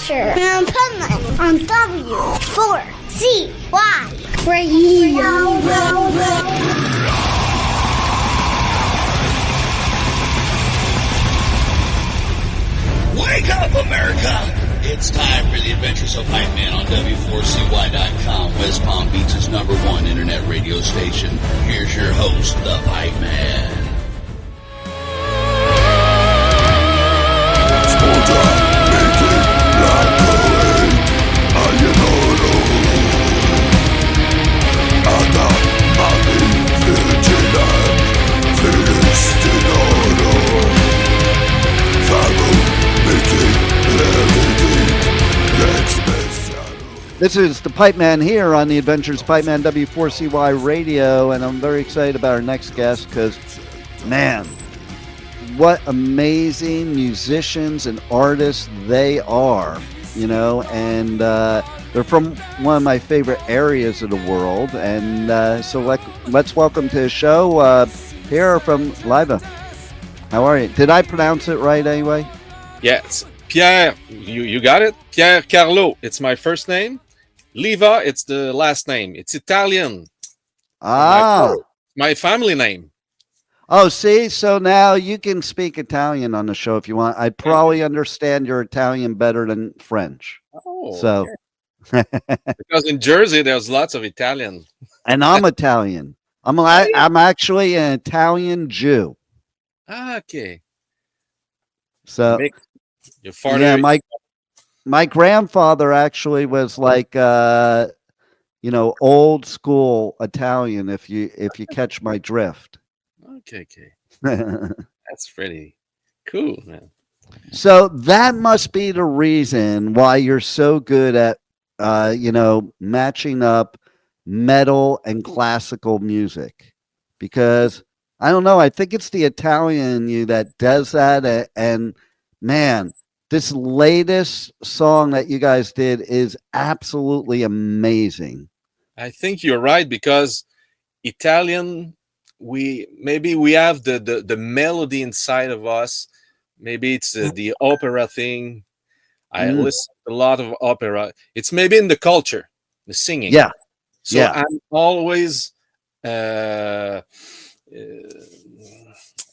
Adventure in Pipeman on W4CY Radio. Wake up, America! It's time for the Adventures of Pipeman on W4CY.com, West Palm Beach's #1 internet radio station. Here's your host, the Pipeman. This is the Pipeman here on the Adventures Pipeman W4CY Radio, and I'm very excited about our next guest because, man, what amazing musicians and artists they are, you know, and they're from one of my favorite areas of the world, and so let's welcome to the show Pier from Liva. How are you? Did I pronounce it right anyway? Yes, Pier, you got it? Pier Carlo, it's my first name. Liva, it's the last name. It's Italian. Ah. My family name. Oh, see? So now you can speak Italian on the show if you want. I probably understand your Italian better than French. Oh. So. Okay. Because in Jersey, there's lots of Italian. And I'm Italian. I'm actually an Italian Jew. Ah, okay. So. Your father. Yeah, my grandfather actually was like, old school Italian. If you catch my drift. Okay. That's pretty cool, man. So that must be the reason why you're so good at, matching up metal and classical music, because I don't know. I think it's the Italian in you that does that, and man. This latest song that you guys did is absolutely amazing. I think you're right, because Italian, we have the melody inside of us. Maybe it's the opera thing. I listen to a lot of opera. It's maybe in the culture, the singing. Yeah. So yeah. I'm always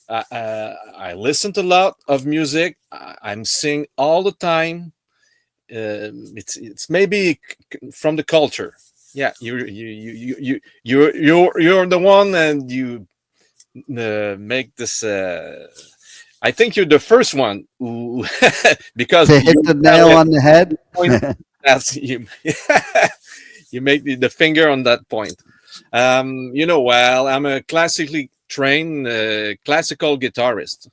I listen to a lot of music. I'm sing all the time. It's maybe from the culture. Yeah, you're the one, and you make this. I think you're the first one who, because to hit the nail on the head. That's you. You make the finger on that point. Well, I'm a classically trained classical guitarist.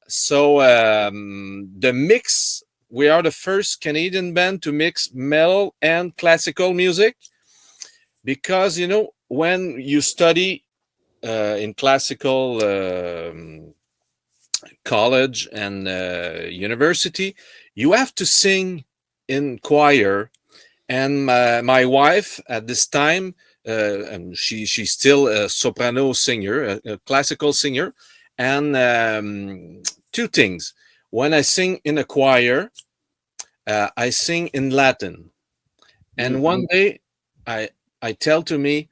So the mix, we are the first Canadian band to mix metal and classical music, because when you study in classical college and university, you have to sing in choir. And my wife at this time, and she's still a soprano singer, a classical singer. And two things: when I sing in a choir, I sing in Latin. And one day I tell to me,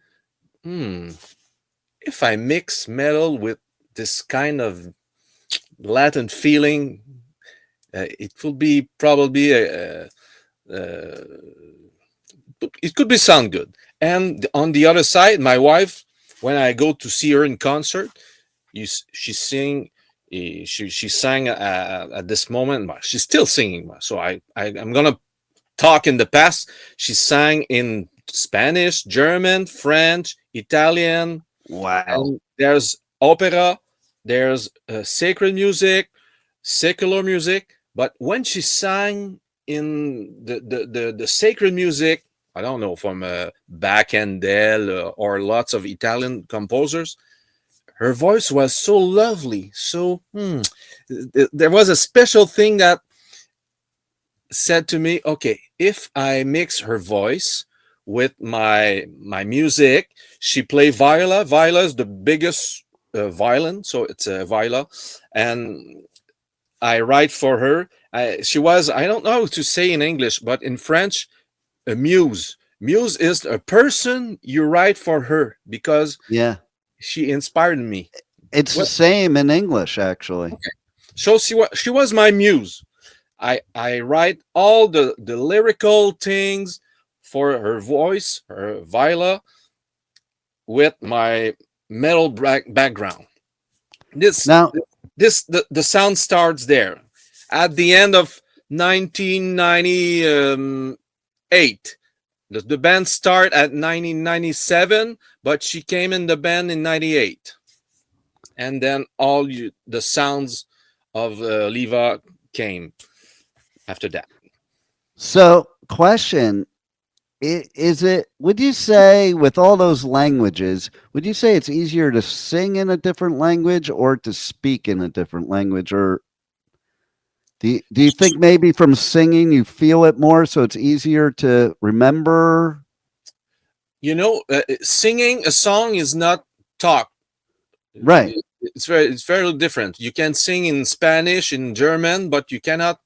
if I mix metal with this kind of Latin feeling, it will be probably it could be sound good. And on the other side, my wife, when I go to see her in concert, she sang at this moment. She's still singing. So I'm gonna talk in the past. She sang in Spanish, German, French, Italian. Wow. And there's opera. There's sacred music, secular music. But when she sang in the sacred music, I don't know, from Bach and Del or lots of Italian composers, her voice was so lovely. So there was a special thing that said to me, okay, if I mix her voice with my music, she play viola. Viola is the biggest violin, so it's a viola, and I write for her. She was, I don't know how to say in English, but in French, a muse. Muse is a person you write for her because Yeah. she inspired me. It's the What? same in English, actually. So she was my muse. I write all the lyrical things for her voice, her viola, with my metal background. This Now, the sound starts there. At the end of 1998, the band start at 1997, but she came in the band in 98, and then the sounds of Liva came after that. so question, is it, would you say with all those languages, would you say it's easier to sing in a different language or to speak in a different language? Or do you think maybe from singing you feel it more, so it's easier to remember? Singing a song is not talk. Right. It's very different. You can sing in Spanish, in German, but you cannot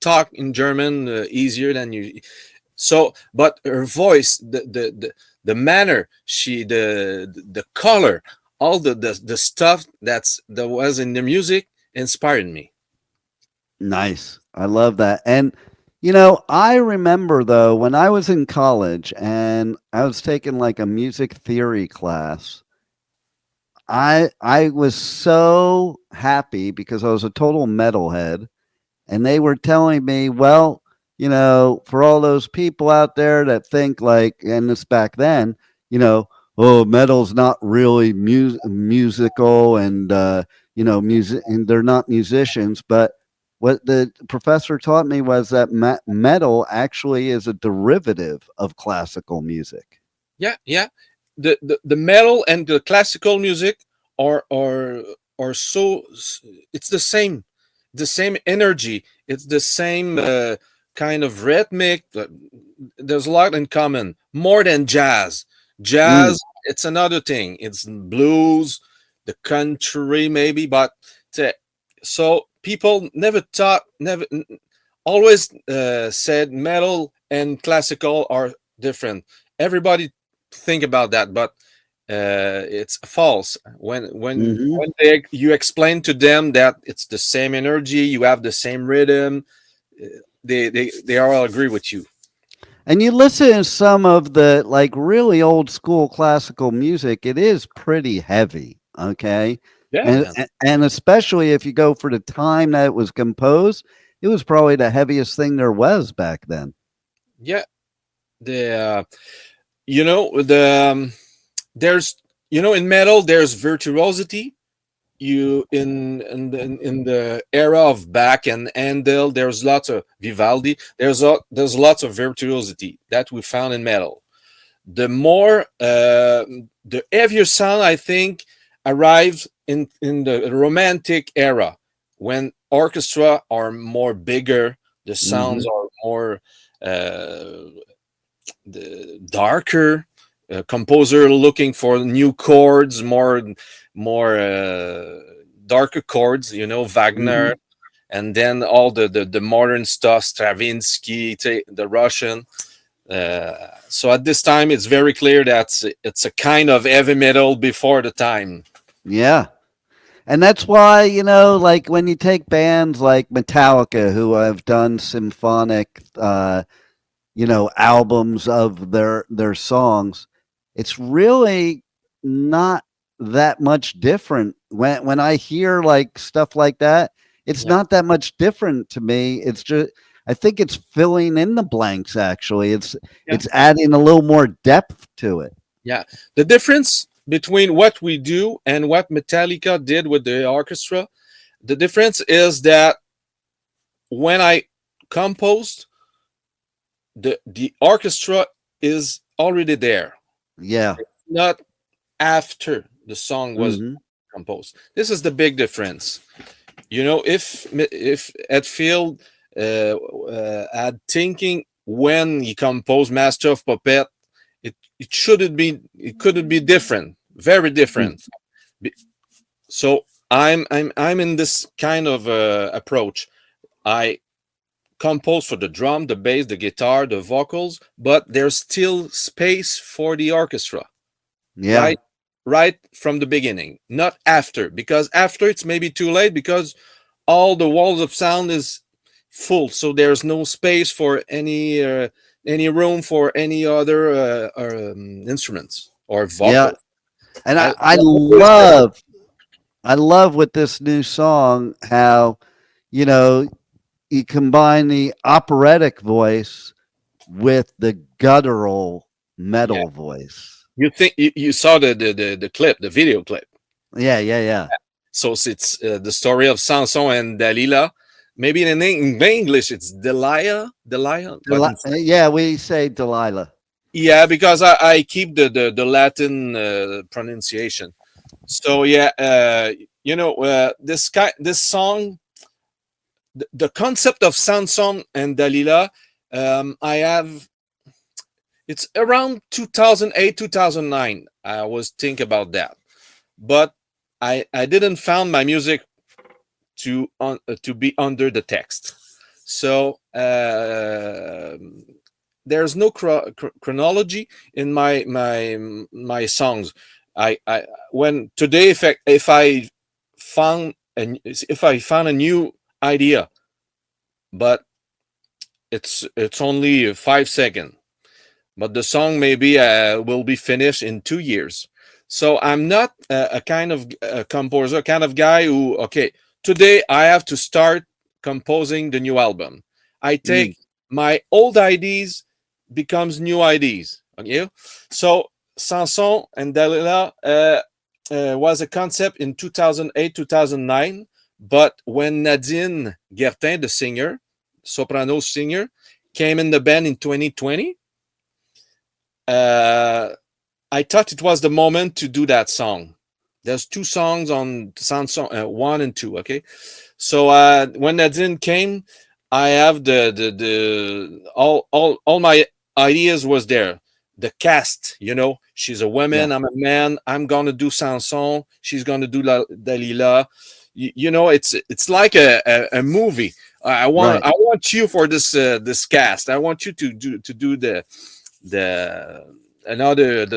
talk in German easier than you. So, but her voice, the manner, the color, all the stuff that was in the music inspired me. Nice. I love that. And I remember though when I was in college and I was taking like a music theory class, I was so happy because I was a total metalhead, and they were telling me, well, for all those people out there that think like, and this back then, oh, metal's not really musical, and music, and they're not musicians. But what the professor taught me was that metal actually is a derivative of classical music. Yeah. The metal and the classical music are so, it's the same energy. It's the same kind of rhythmic. There's a lot in common, more than jazz. Jazz, it's another thing. It's blues, the country maybe, but so people never always said metal and classical are different. Everybody think about that, but it's false. When you explain to them that it's the same energy, you have the same rhythm, they all agree with you. And you listen to some of the like really old school classical music, it is pretty heavy, okay? Yeah, And especially if you go for the time that it was composed, it was probably the heaviest thing there was back then. yeah. There's in metal there's virtuosity. In the era of Bach and Handel, there's lots of Vivaldi. There's lots of virtuosity that we found in metal. The more the heavier sound, I think, arrived in the Romantic era, when orchestra are more bigger, the sounds are more darker. Composer looking for new chords, more darker chords, Wagner, and then all the modern stuff, Stravinsky, the Russian. So at this time, it's very clear that it's a kind of heavy metal before the time. Yeah. And that's why, like when you take bands like Metallica, who have done symphonic, albums of their songs, it's really not that much different. When I hear like stuff like that, it's not that much different to me. It's just, I think it's filling in the blanks. Actually, it's adding a little more depth to it. Yeah, the difference between what we do and what Metallica did with the orchestra, the difference is that when I composed, the orchestra is already there. Yeah. It's not after the song was composed. This is the big difference. If Hetfield had thinking when he composed Master of Puppet, it couldn't be different, very different. So I'm in this kind of approach. I compose for the drum, the bass, the guitar, the vocals, but there's still space for the orchestra, Yeah. right? Right from the beginning, not after, because after it's maybe too late because all the walls of sound is full, so there's no space for any room for any other instruments or Yeah. vocal. And I I love with this new song how, you know, you combine the operatic voice with the guttural yeah. metal voice. You think you saw the clip, the video clip? Yeah, yeah, yeah. So it's the story of Samson and Dalila. Maybe in English it's Delia, but Yeah, we say Delilah. yeah, because I keep the Latin pronunciation. So yeah, this song, the concept of Samson and Dalila, I have it's around 2008 2009. I was think about that, but I didn't found my music to be under the text. So there's no chronology in my songs. I when today if I found if I found a new idea, but it's only 5 seconds, but the song maybe will be finished in 2 years. So I'm not a kind of composer, kind of guy who, okay, today I have to start composing the new album. I Mm. take my old ideas becomes new ideas. Okay, so Samson and Dalila was a concept in 2008 2009, but when Nadine Guertin, the singer, soprano singer, came in the band in 2020, I thought it was the moment to do that song. There's two songs on Samson, 1 and 2. Okay, so when Nadine came, I have the all my ideas was there. The cast, she's a Yeah. woman, I'm a man. I'm gonna do Samson. She's gonna do Dalila. It's like a movie. Right. I want you for this cast. I want you to do the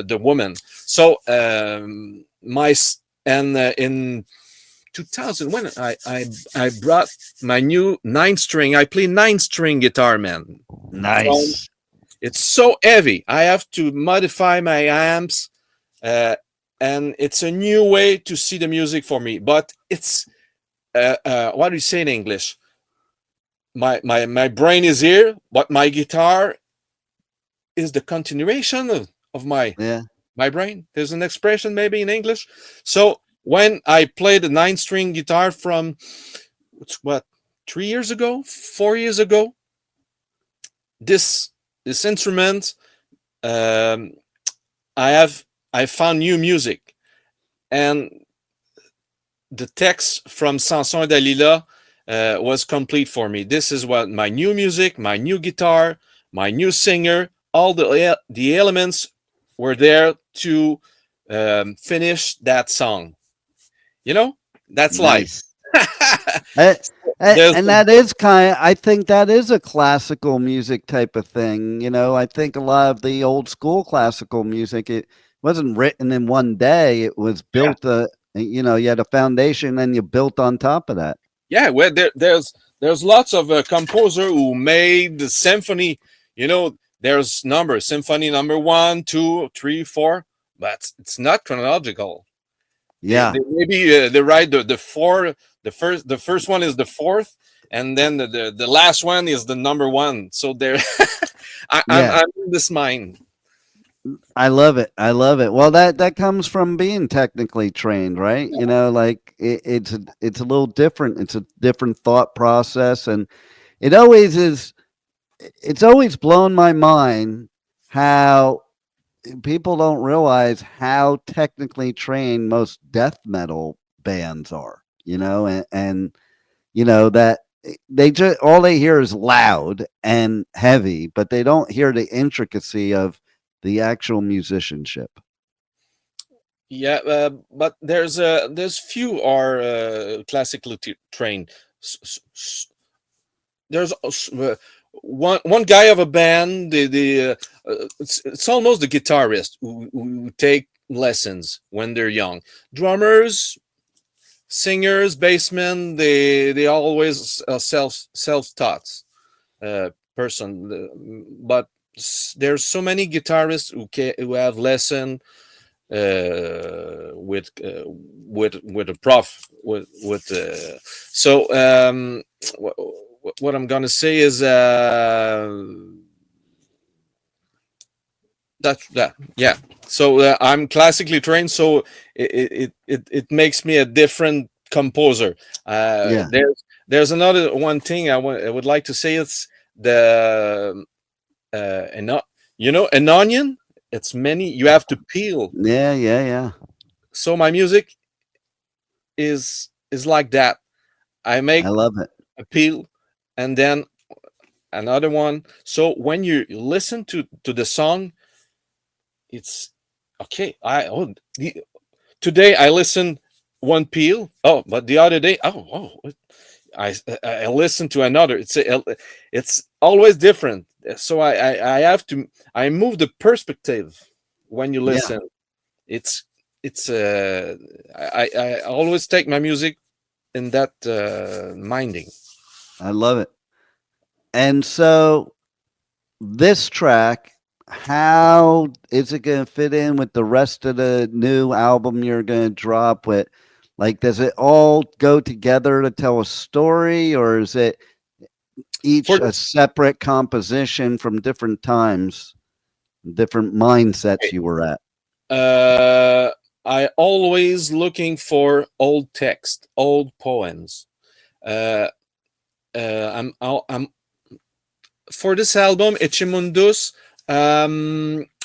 the woman. So my and in 2000 when I brought my new 9 string. I play 9 string guitar, man. From Nice. It's so heavy. I have to modify my amps, uh, and it's a new way to see the music for me. But it's what do you say in English? My brain is here, but my guitar is the continuation of Yeah. my brain. There's an expression maybe in English. So when I played the 9 string guitar from what 3 years ago, 4 years ago, this instrument, um, I found new music, and the text from Samson Dalila was complete for me. This is what my new music, my new guitar, my new singer, all the elements were there to finish that song. That's life. Nice. Uh, There's and that is I think that is a classical music type of thing. I think a lot of the old school classical music, it wasn't written in one day. It was yeah, built, you had a foundation and you built on top of that. yeah. Well, there's lots of composer who made the symphony. There's numbers: symphony number 1, 2, 3, 4, but it's not chronological. Yeah. Maybe they write the four. The first one is the fourth, and then the last one is the number 1. So there, Yeah. I'm in this mind. I love it. I love it. Well, that comes from being technically trained, right? Like it's a little different. It's a different thought process, and it always is. It's always blown my mind how people don't realize how technically trained most death metal bands are. And that they just all they hear is loud and heavy, but they don't hear the intricacy of the actual musicianship. Yeah, but there's few are classically trained. There's one guy of a band. It's almost the guitarist who take lessons when they're young. Drummers, singers, bassmen, they always self taught person. But there's so many guitarists who have lesson with a prof so what I'm gonna say is that yeah. So I'm classically trained, so it makes me a different composer. Yeah, There's another one thing I would like to say. It's the an onion. It's many. You have to peel. yeah, yeah, yeah. So my music is like that. I I make love it. a peel and then another one. So when you listen to the song, it's okay. Today I listened one peel. Oh, but the other day, I listen to another. It's always different. So I have to I move the perspective when you Yeah, listen. It's it's I always take my music in that minding. I love it. And so this track, how is it going to fit in with the rest of the new album you're going to drop with? Like, does it all go together to tell a story, or is it each For a separate composition from different times, different mindsets you were at? uh, I always looking for old text, old poems. Uh, I'm for this album, Ecce Mudus,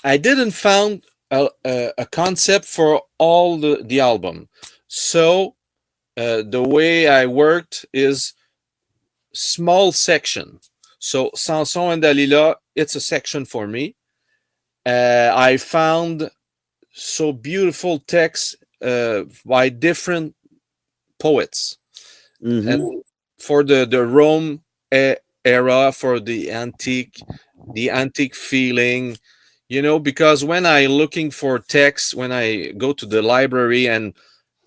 I didn't found a concept for all the album. So the way I worked is small section. So Samson Dalila, it's a section for me. I found so beautiful texts by different poets, Hmm. and for the Rome era, for the antique feeling, because when I looking for text, when I go to the library, and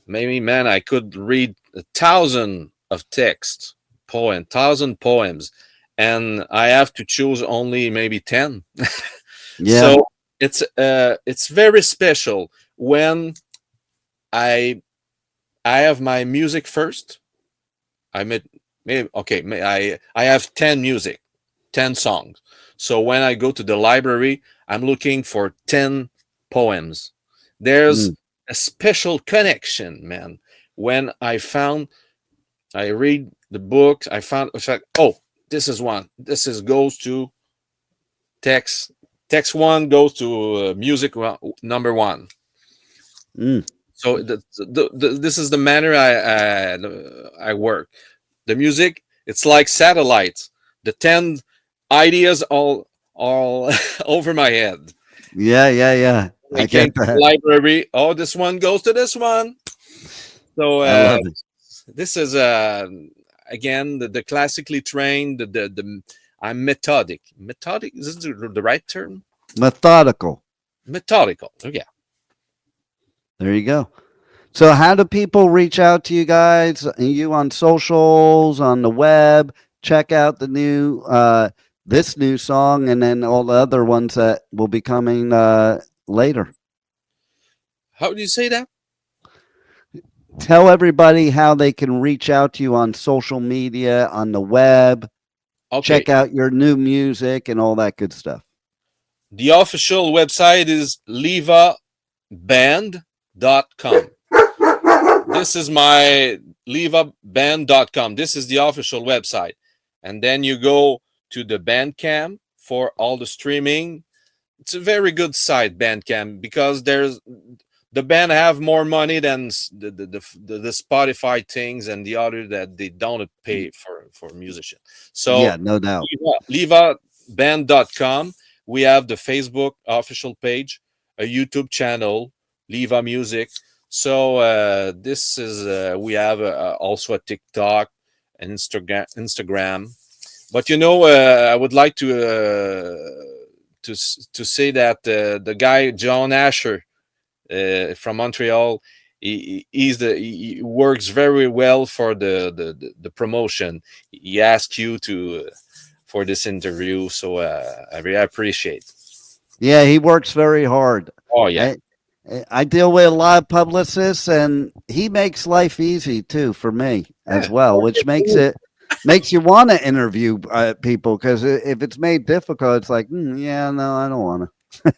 maybe, man, I could read 1,000 of text, 1,000 poems, and I have to choose only maybe 10. Yeah, So it's very special when I I have my music first. I made maybe okay. I have 10 music, 10 songs. So when I go to the library, I'm looking for 10 poems. There's mm, a special connection, man. When I read the books, I found it's like, oh, this is one. This is goes to text. Text one goes to music number one. mm. So this is the manner I work. The music, it's like satellites. The 10 ideas all over my head. Yeah, yeah, yeah. I I came get to the that. library. Oh, this one goes to this one. So I love it. this is again the classically trained. The I'm methodic. Methodic, is this the right term? Methodical. Methodical. Oh, yeah. There you go. So, how do people reach out to you guys? You on socials, on the web? Check out the new, this new song, and then all the other ones that will be coming later. How do you say that? Tell everybody how they can reach out to you on social media, on the web. Okay. Check out your new music and all that good stuff. The official website is levaband.com. This is my levaband.com. This is the official website. And then you go to the Bandcamp for all the streaming. It's a very good site, Bandcamp, because the band have more money than the Spotify things and the other that they don't pay for musicians. So Yeah, no doubt. levaband.com. We have the Facebook official page, a YouTube channel, Liva Music. So this is we have also a TikTok, Instagram. But I would like to say that the guy John Asher from Montreal, he works very well for the promotion. He asked you for this interview, so I really appreciate. Yeah, he works very hard. Oh yeah. I deal with a lot of publicists, and he makes life easy too for me as well, which makes you want to interview people, because if it's made difficult, it's like, yeah, no, I don't want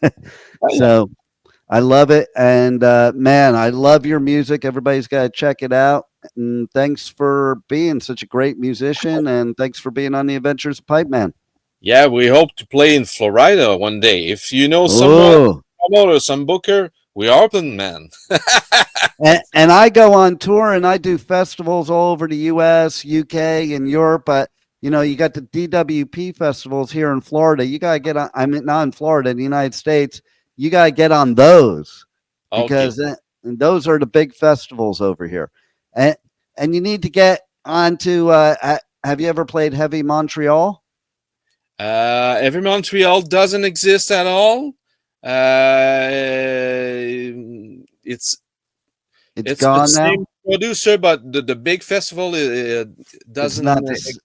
to. So I love it, and man, I love your music. Everybody's got to check it out. And thanks for being such a great musician, and thanks for being on the Adventures of Pipeman. Yeah, we hope to play in Florida one day. If you know someone, or some booker, we are open, man. and I go on tour, and I do festivals all over the U.S., UK, and Europe. But you got the DWP festivals here in Florida. You got to get on. I mean, not in Florida, in the United States. You got to get on those, because those are the big festivals over here. And you need to get onto. Have you ever played Heavy Montreal? Heavy Montreal doesn't exist at all. It's gone the now. Same producer, but the big festival doesn't.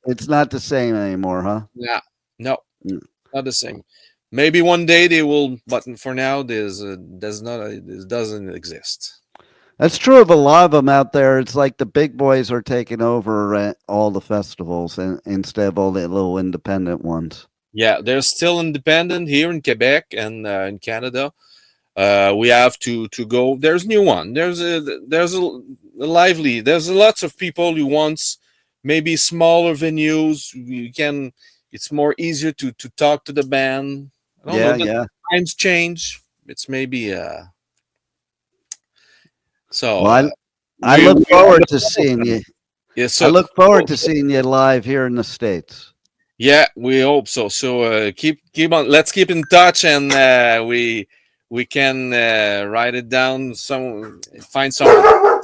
It's not the same anymore, huh? Yeah, no, not the same. Maybe one day they will, but for now, it doesn't exist. That's true of a lot of them out there. It's like the big boys are taking over all the festivals, instead of all the little independent ones. Yeah, they're still independent here in Quebec and in Canada. We have to go. There's new one. There's lots of people who wants maybe smaller venues. It's more easier to talk to the band. Yeah. Times change. It's maybe so. Well, I look forward to seeing you. Yeah, so I look forward to seeing you live here in the States. Yeah, we hope so. So keep on. Let's keep in touch, and we can write it down. Find someone.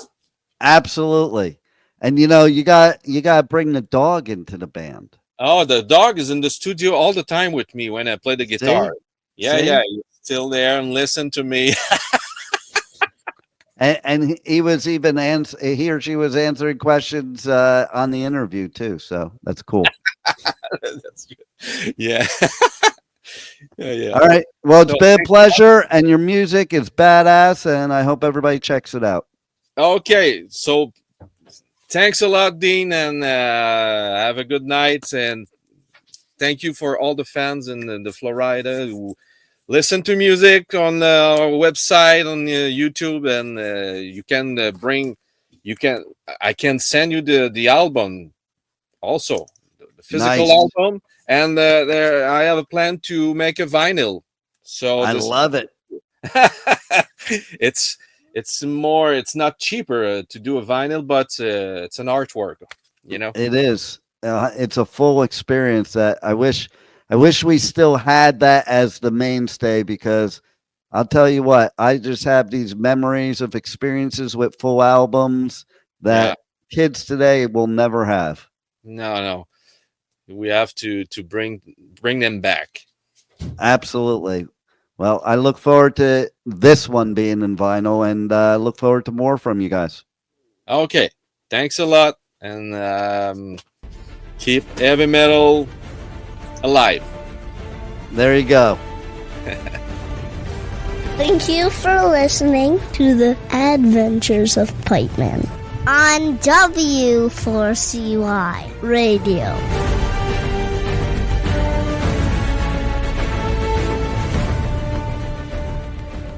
Absolutely, and you got to bring the dog into the band. Oh, the dog is in the studio all the time with me when I play the guitar. See? Yeah, he's still there and listen to me. And he was even he or she was answering questions on the interview too. So that's cool. That's good. Yeah. Yeah. All right. Well, it's been a pleasure, and your music is badass, and I hope everybody checks it out. Okay. So thanks a lot, Dean, and have a good night. And thank you for all the fans in the Florida who listen to music on our website, on YouTube, and I can send you the album also, the physical album, and I have a plan to make a vinyl. So I love it. It's not cheaper to do a vinyl, but it's an artwork, It is. It's a full experience that I wish we still had that as the mainstay, because I'll tell you what, I just have these memories of experiences with full albums that kids today will never have. No. We have to bring them back. Absolutely. Well, I look forward to this one being in vinyl, and look forward to more from you guys. Okay. Thanks a lot, and keep heavy metal alive. There you go. Thank you for listening to the Adventures of Pipeman on W4CY Radio.